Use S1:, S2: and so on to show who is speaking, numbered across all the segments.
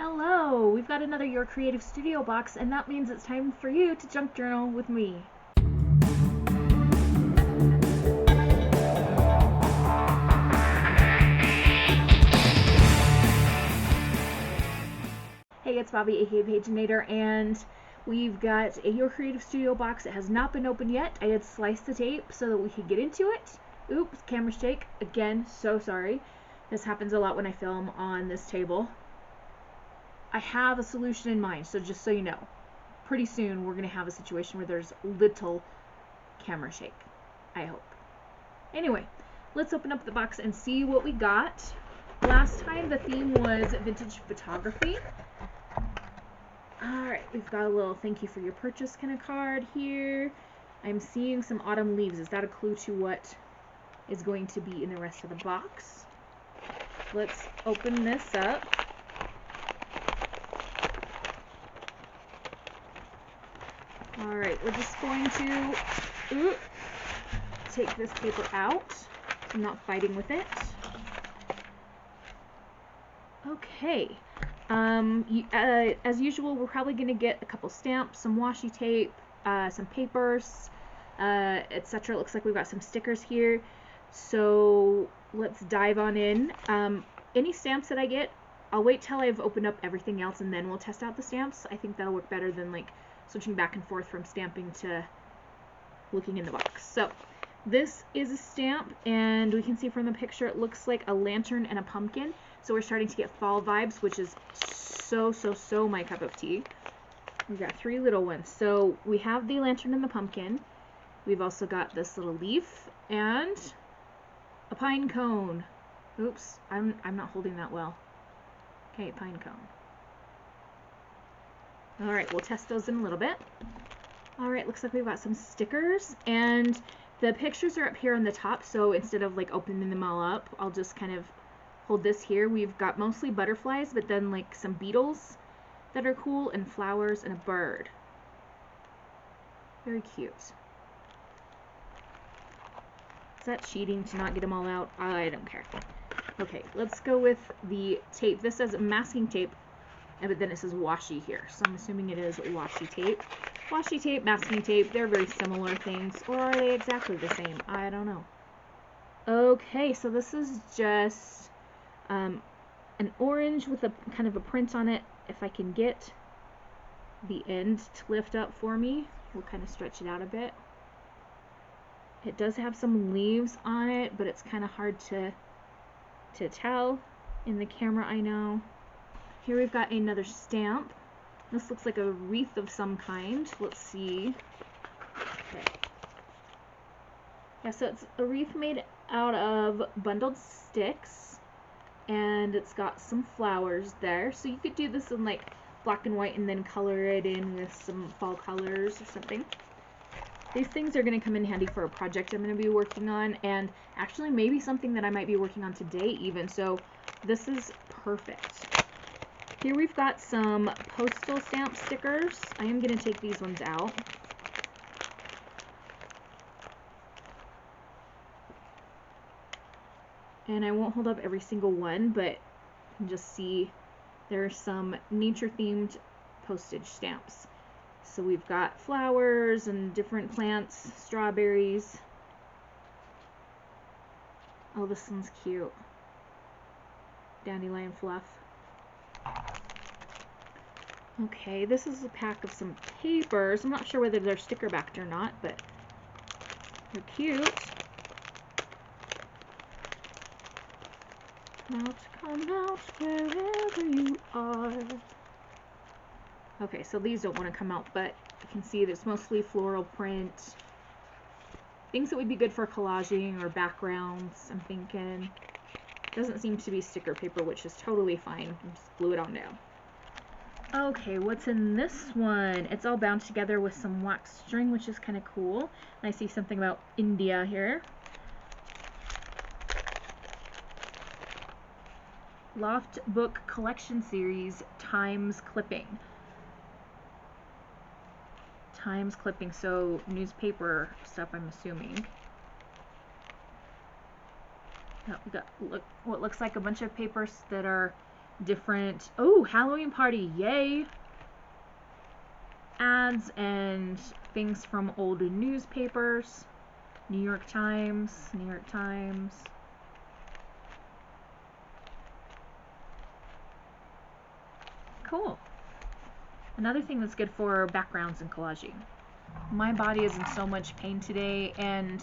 S1: Hello! We've got another Your Creative Studio box, and that means it's time for you to junk journal with me. Hey, it's Bobi, aka Paginator, and we've got a Your Creative Studio box. It has not been opened yet. I had sliced the tape so that we could get into it. Oops, camera shake. Again, so sorry. This happens a lot when I film on this table. I have a solution in mind, so just so you know, pretty soon we're going to have a situation where there's little camera shake, I hope. Anyway, let's open up the box and see what we got. Last time the theme was vintage photography. Alright, we've got a little thank you for your purchase kind of card here. I'm seeing some autumn leaves. Is that a clue to what is going to be in the rest of the box? Let's open this up. Alright, we're just going to take this paper out. I'm not fighting with it. Okay. As usual, we're probably going to get a couple stamps, some washi tape, some papers, etc. It looks like we've got some stickers here. So let's dive on in. Any stamps that I get, I'll wait till I've opened up everything else and then we'll test out the stamps. I think that'll work better than like switching back and forth from stamping to looking in the box. So this is a stamp, and we can see from the picture it looks like a lantern and a pumpkin. So we're starting to get fall vibes, which is so my cup of tea. We've got three little ones. So we have the lantern and the pumpkin. We've also got this little leaf and a pine cone. Oops, I'm not holding that well. Okay, pine cone. Alright, we'll test those in a little bit. Alright, looks like we've got some stickers, and the pictures are up here on the top, so instead of like opening them all up, I'll just kind of hold this here. We've got mostly butterflies, but then like some beetles that are cool, and flowers, and a bird. Very cute. Is that cheating to not get them all out? I don't care. Okay, let's go with the tape. This says masking tape, but then it says washi here, so I'm assuming it is washi tape. Washi tape, masking tape, they're very similar things, or are they exactly the same? I don't know. Okay, so this is just an orange with a kind of a print on it. If I can get the end to lift up for me, we'll kind of stretch it out a bit. It does have some leaves on it, but it's kind of hard to tell in the camera, I know. Here we've got another stamp. This looks like a wreath of some kind. Let's see. Okay. Yeah, so it's a wreath made out of bundled sticks, and it's got some flowers there. So you could do this in like black and white and then color it in with some fall colors or something. These things are going to come in handy for a project I'm going to be working on, and actually maybe something that I might be working on today even. So this is perfect. Here we've got some postal stamp stickers. I am going to take these ones out. And I won't hold up every single one, but you can just see there are some nature-themed postage stamps. So we've got flowers and different plants, strawberries. Oh, this one's cute. Dandelion fluff. Okay, this is a pack of some papers. I'm not sure whether they're sticker backed or not, but they're cute. Come out wherever you are. Okay, so these don't want to come out, but you can see there's mostly floral print. Things that would be good for collaging or backgrounds, I'm thinking. Doesn't seem to be sticker paper, which is totally fine. Just glue it on down. Okay, what's in this one? It's all bound together with some wax string, which is kind of cool. And I see something about India here. Loft Book Collection Series, Times Clipping. Times Clipping, so newspaper stuff, I'm assuming. We got what looks like a bunch of papers that are different, oh, Halloween party, yay, ads and things from old newspapers, New York Times. Cool. Another thing that's good for backgrounds and collaging. My body is in so much pain today, and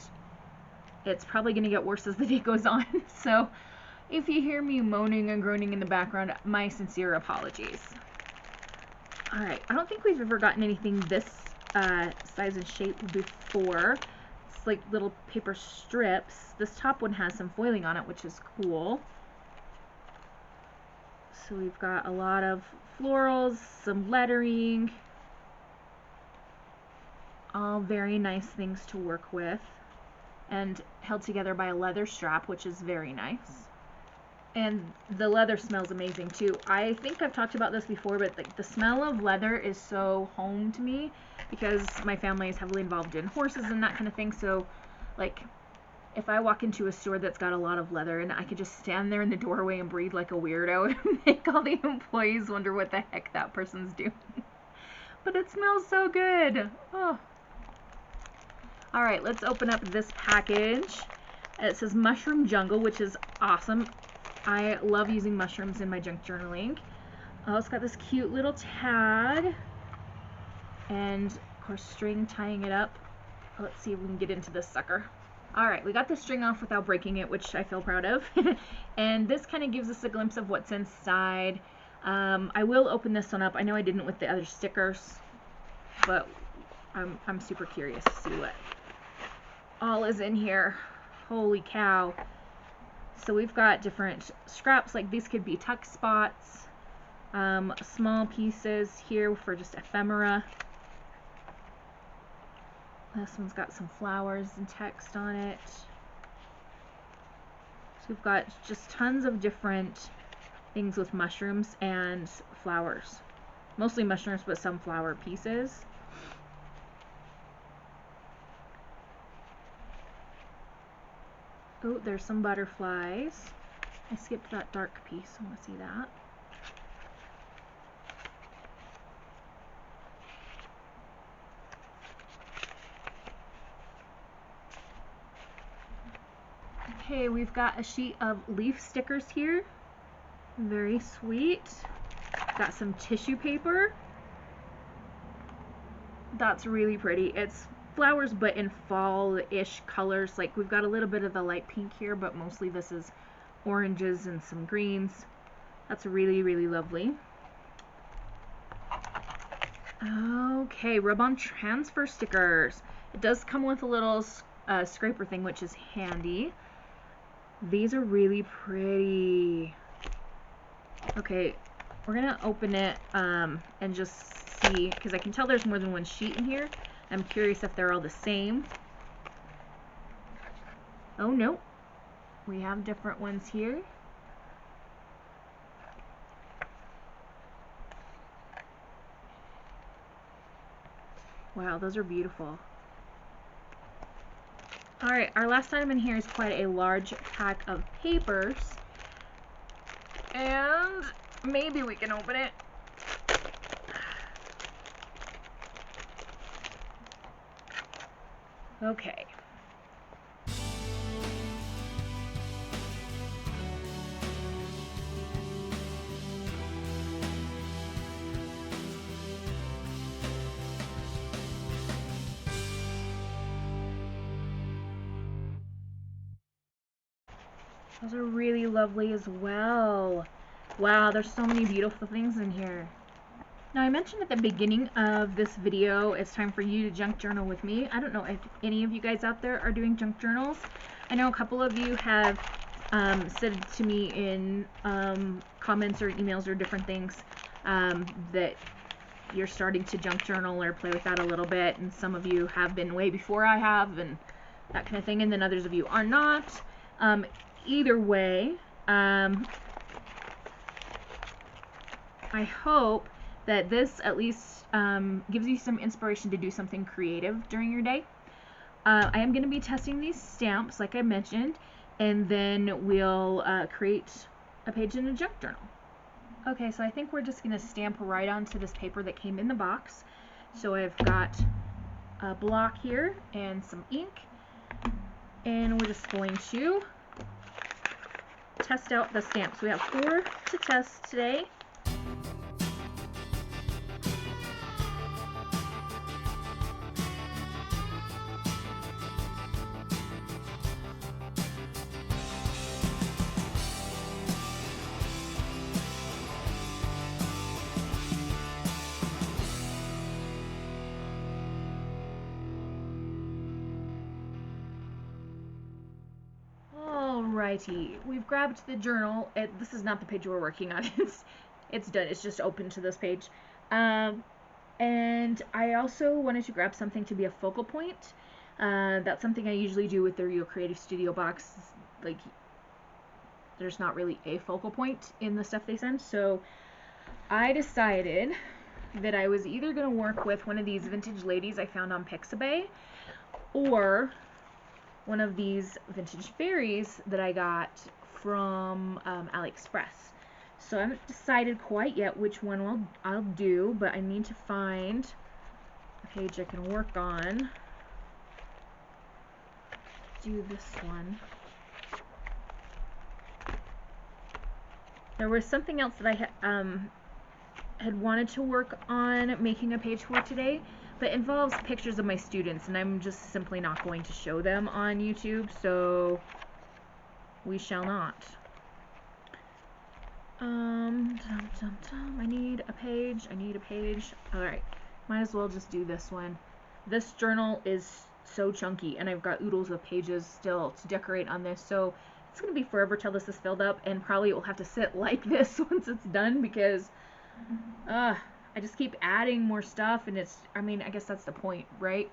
S1: it's probably going to get worse as the day goes on. So if you hear me moaning and groaning in the background, my sincere apologies. Alright, I don't think we've ever gotten anything this size and shape before. It's like little paper strips. This top one has some foiling on it, which is cool. So we've got a lot of florals, some lettering, all very nice things to work with, and held together by a leather strap, which is very nice. And the leather smells amazing too. I think I've talked about this before, but the smell of leather is so home to me because my family is heavily involved in horses and that kind of thing. So like if I walk into a store that's got a lot of leather and I could just stand there in the doorway and breathe like a weirdo and make all the employees wonder what the heck that person's doing. But it smells so good. Oh. Alright, let's open up this package. It says Mushroom Jungle, which is awesome. I love using mushrooms in my junk journaling. Oh, it's got this cute little tag. And, of course, string tying it up. Let's see if we can get into this sucker. Alright, we got the string off without breaking it, which I feel proud of. And this kind of gives us a glimpse of what's inside. I will open this one up. I know I didn't with the other stickers, but I'm super curious to see what all is in here. Holy cow. So we've got different scraps, like these could be tuck spots, small pieces here for just ephemera. This one's got some flowers and text on it. So we've got just tons of different things with mushrooms and flowers. Mostly mushrooms, but some flower pieces. Oh, there's some butterflies. I skipped that dark piece. I want to see that. Okay, we've got a sheet of leaf stickers here. Very sweet. Got some tissue paper. That's really pretty. It's flowers but in fall-ish colors. Like we've got a little bit of the light pink here, but mostly this is oranges and some greens. That's really, really lovely. Okay, rub-on transfer stickers. It does come with a little scraper thing, which is handy. These are really pretty. Okay, we're gonna open it and just see, because I can tell there's more than one sheet in here. I'm curious if they're all the same. Oh no, we have different ones here. Wow, those are beautiful. Alright, our last item in here is quite a large pack of papers. And maybe we can open it. Okay. Those are really lovely as well. Wow, there's so many beautiful things in here. Now, I mentioned at the beginning of this video, it's time for you to junk journal with me. I don't know if any of you guys out there are doing junk journals. I know a couple of you have said to me in comments or emails or different things that you're starting to junk journal or play with that a little bit, and some of you have been way before I have and that kind of thing, and then others of you are not. Either way, I hope that this at least gives you some inspiration to do something creative during your day. I am going to be testing these stamps, like I mentioned, and then we'll create a page in a junk journal. Okay, so I think we're just going to stamp right onto this paper that came in the box. So I've got a block here and some ink, and we're just going to test out the stamps. We have 4 to test today. Alrighty, we've grabbed the journal. This is not the page we're working on. It's done. It's just open to this page. And I also wanted to grab something to be a focal point. That's something I usually do with the Rio Creative Studio box. Like, there's not really a focal point in the stuff they send. So I decided that I was either going to work with one of these vintage ladies I found on Pixabay, or one of these vintage fairies that I got from AliExpress. So I haven't decided quite yet which one I'll do, but I need to find a page I can work on. Do this one. There was something else that I had wanted to work on making a page for today, but it involves pictures of my students, and I'm just simply not going to show them on YouTube, so we shall not. I need a page. Alright, might as well just do this one. This journal is so chunky, and I've got oodles of pages still to decorate on this, so it's going to be forever till this is filled up, and probably it will have to sit like this once it's done, because I just keep adding more stuff, and I guess that's the point, right?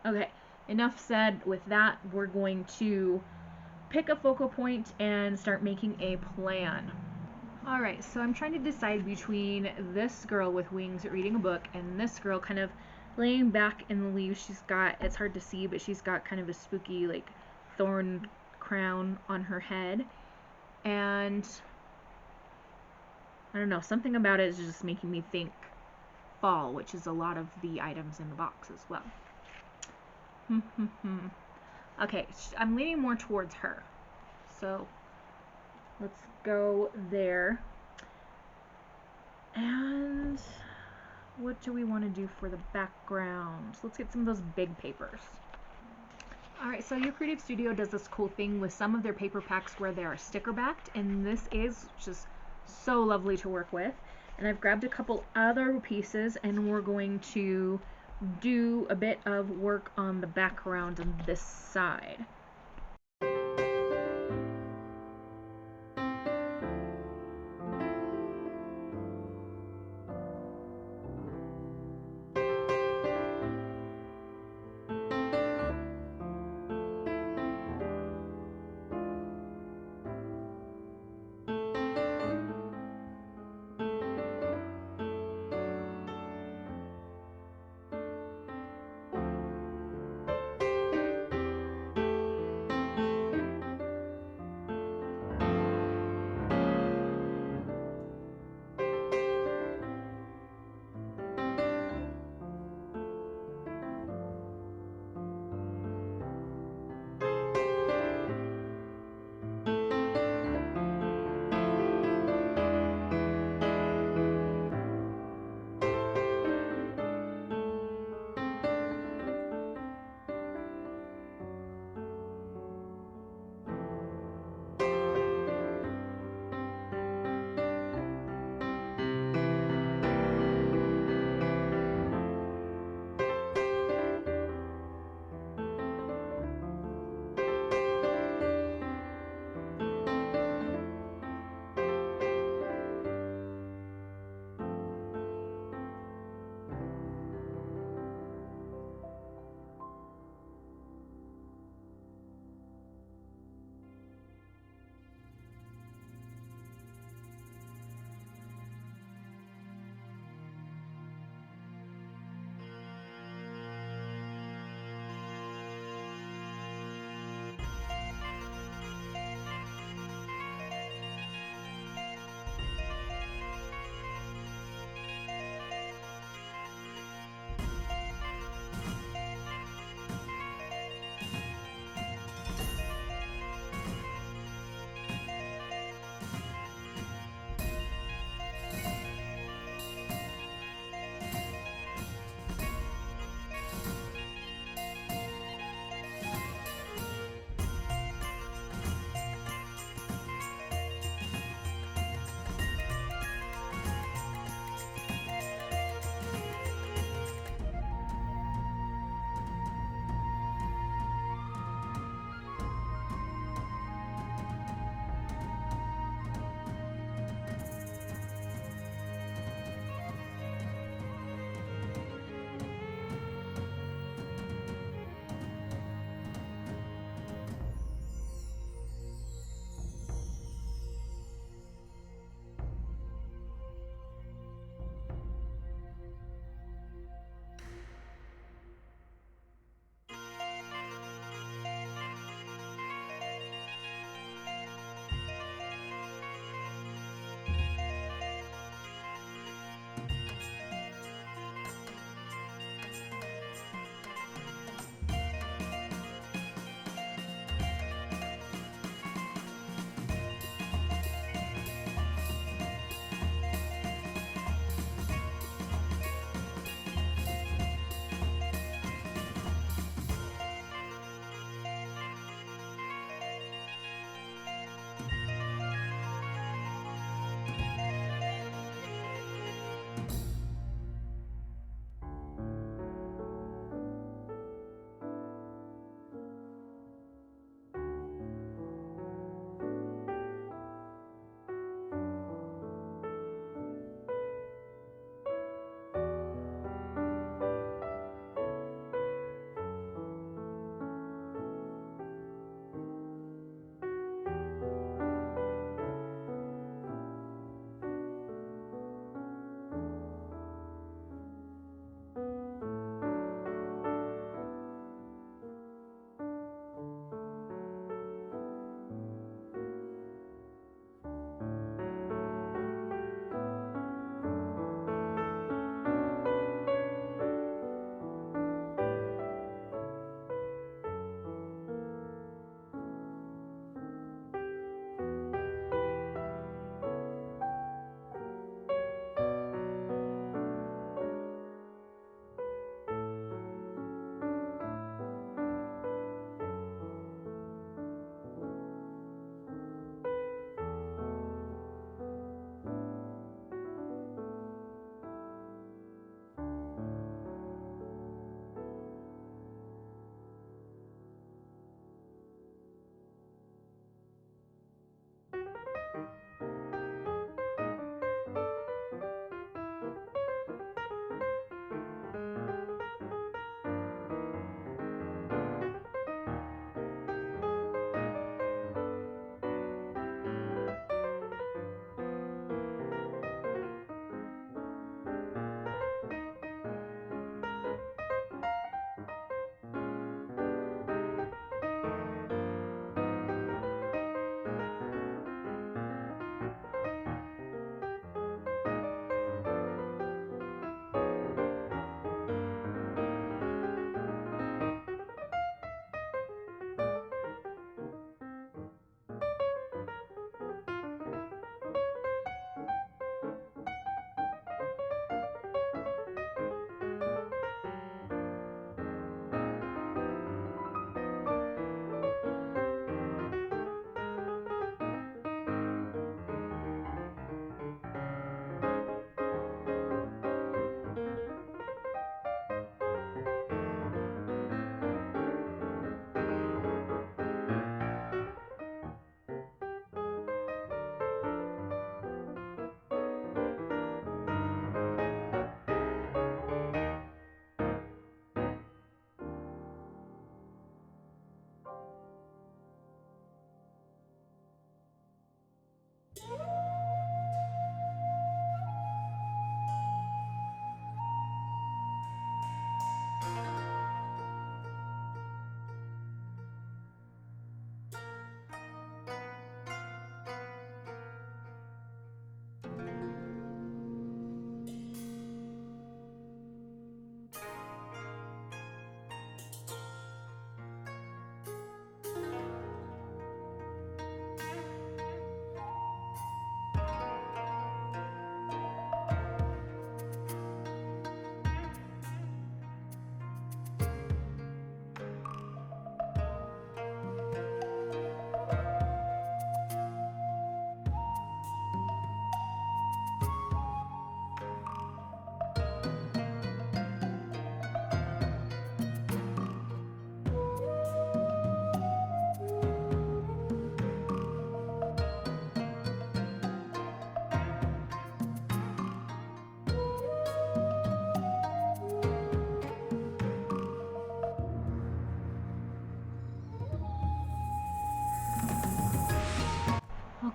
S1: Okay, enough said with that. We're going to pick a focal point and start making a plan. Alright, so I'm trying to decide between this girl with wings reading a book and this girl kind of laying back in the leaves. It's hard to see, but she's got kind of a spooky, like, thorn crown on her head. And I don't know, something about it is just making me think fall, which is a lot of the items in the box as well. Okay, I'm leaning more towards her. So let's go there. And what do we want to do for the background? Let's get some of those big papers. Alright, so your Creative Studio does this cool thing with some of their paper packs where they are sticker backed, and this is just so lovely to work with. And I've grabbed a couple other pieces, and we're going to do a bit of work on the background on this side.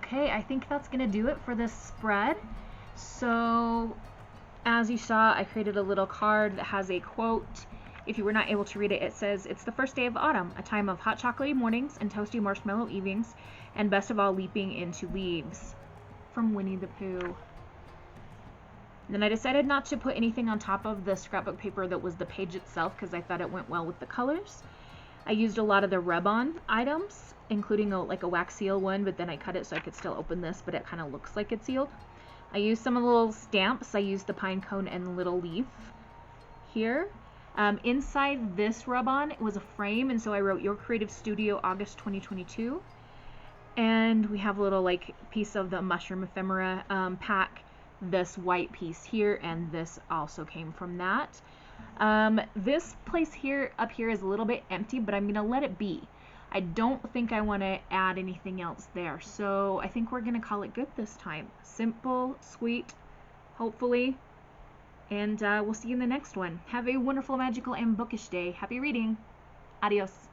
S1: Okay, I think that's gonna do it for this spread. So as you saw, I created a little card that has a quote. If you were not able to read it, it says, "It's the first day of autumn, a time of hot chocolatey mornings and toasty marshmallow evenings, and best of all, leaping into leaves," from Winnie the Pooh. And then I decided not to put anything on top of the scrapbook paper that was the page itself because I thought it went well with the colors. I used a lot of the rub-on items, including like a wax seal one, but then I cut it so I could still open this, but it kind of looks like it's sealed. I used some of the little stamps. I used the pine cone and the little leaf here. Inside this rub-on, it was a frame, and so I wrote "Your Creative Studio, August 2022. And we have a little like piece of the mushroom ephemera pack, this white piece here, and this also came from that. This place here, up here, is a little bit empty, but I'm gonna let it be. I don't think I want to add anything else there, so I think we're gonna call it good this time. Simple, sweet, hopefully, and we'll see you in the next one. Have a wonderful, magical, and bookish day. Happy reading. Adios.